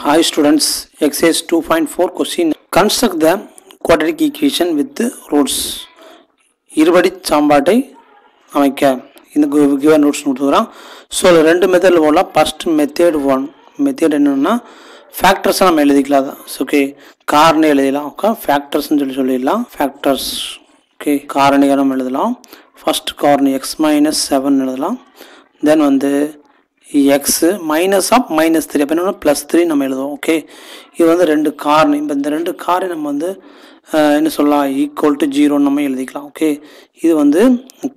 Hi students, exercise 2.4 question. Construct the quadratic equation with roots. இருபடி சாம்பாட்டை அமைக்க இந்த given roots கொடுத்துக்கிறோம். So ரெண்டு மெத்தடில் போடலாம். ஃபர்ஸ்ட் மெத்தட் மெத்தட் என்னென்னா ஃபேக்டர்ஸை நம்ம எழுதிக்கலாம். ஓகே, காரணி எழுதலாம். ஓகே, ஃபேக்டர்ஸ்ன்னு சொல்லிடலாம். ஃபேக்டர்ஸ் ஓகே, காரணிகள் நம்ம எழுதலாம். ஃபர்ஸ்ட் காரணி எக்ஸ் மைனஸ் 7 எழுதலாம். தென் வந்து எக்ஸு மைனஸ் ஆஃப் மைனஸ் 3 அப்போ என்ன +3 நம்ம எழுதுவோம். ஓகே, இது வந்து ரெண்டு காரணி. இப்போ இந்த ரெண்டு காரணி நம்ம வந்து என்ன சொல்லலாம், ஈக்குவல் டு 0 நம்ம எழுதிக்கலாம். ஓகே, இது வந்து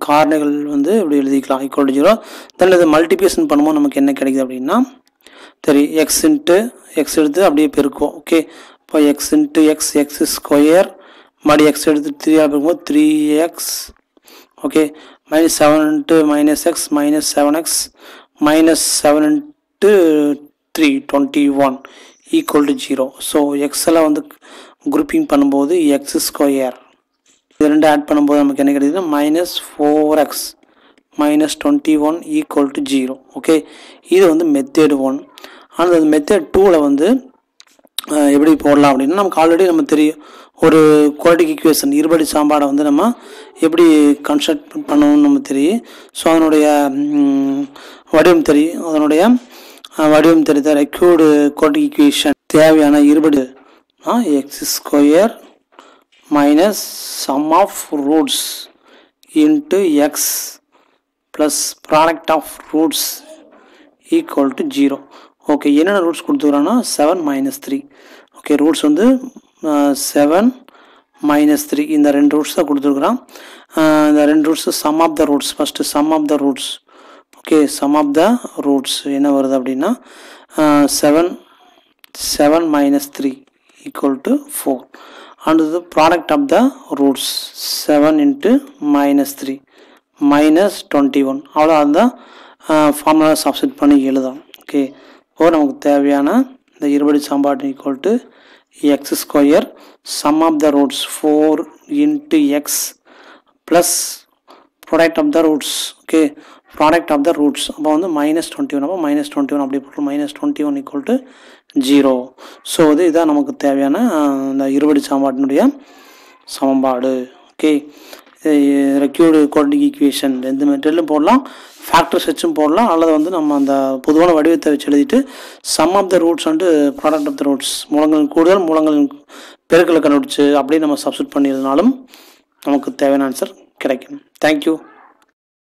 காரணிகள் வந்து இப்படி எழுதிக்கலாம், ஈக்குவல் டு 0. தென் இது மல்டிபிகேஷன் பண்ணும்போது நமக்கு என்ன கிடைக்குது அப்படின்னா சரி, எக்ஸ் இன்ட்டு எக்ஸ் எடுத்து அப்படியே பெருக்குவோம். ஓகே, இப்போ X into X X square மறுபடி எக்ஸ் எடுத்து 3 பெருக்கும்போது 3x. Okay, -7 into -x -7x -7 into 3 21 equal to 0. So எக்ஸில் வந்து குரூப்பிங் பண்ணும்போது எக்ஸ் ஸ்கொயர் இது ரெண்டு ஆட் பண்ணும்போது நமக்கு என்ன கிடைக்குதுன்னா -4x -21 equal to 0. ஓகே, இது வந்து மெத்தட் 1. ஆனால் அந்த மெத்தட் 2ல் வந்து எப்படி போடலாம் அப்படின்னா நமக்கு ஆல்ரெடி நம்ம தெரியும் ஒரு குவாட்ரிக் ஈக்குவேஷன் இருபடி சாம்பாடை வந்து நம்ம எப்படி கன்ஸ்ட்ரக்ட் பண்ணணும்னு நம்ம தெரியும். ஸோ அதனுடைய வடிவம் தெரியும். அதனுடைய வடிவம் தெரிந்த ரெக்யூர்டு குவாட்ரிக் ஈக்குவேஷன் தேவையான இருபடி x square minus sum of roots into x plus product of roots equal to 0. Okay, என்னென்ன ரூட்ஸ் கொடுத்துக்கிறோன்னா 7 - 3. ஓகே, ரூட்ஸ் வந்து 7 - 3 இந்த ரெண்டு ரூட்ஸ் தான் கொடுத்துருக்குறோம். இந்த ரெண்டு roots sum of the roots. First sum of the roots. Okay, sum of the roots என்ன வருது அப்படின்னா 7 - 3 ஈக்குவல் டு 4. அடுத்தது product of the roots 7 into -3 -21. அவ்வளோ அதுதான் ஃபார்முலா சப்ஸ்டிட் பண்ணி எழுதலாம். ஓகே, இப்போ நமக்கு தேவையான இந்த இருபடி சாம்பாடு equal to x square sum of the roots 4 into x plus product of the roots. Okay, product of the roots அப்போ வந்து -21. அப்போ -21 அப்படி போட்டு -21 ஈக்குவல் டு 0. ஸோ இது இதான் நமக்கு தேவையான இந்த இருபடி சாம்பாட்டினுடைய சமன்பாடு. ஓகே, ரெக்யூர்டு குவாட்ரிக் ஈக்குவேஷன் எந்த மெட்டீரியலும் போடலாம், ஃபேக்டர்ஸ் வச்சும் போடலாம், அல்லது வந்து நம்ம அந்த பொதுவான வடிவத்தை வச்சு எழுதிட்டு sum of the roots and product of the roots மூலங்களின் கூடுதல் மூலங்களின் பெருக்களை கண்டுபிடிச்சு அப்படியே நம்ம சப்ஸ்டிட் பண்ணியிருந்தாலும் நமக்கு தேவையான ஆன்சர் கிடைக்கும். தேங்க்யூ.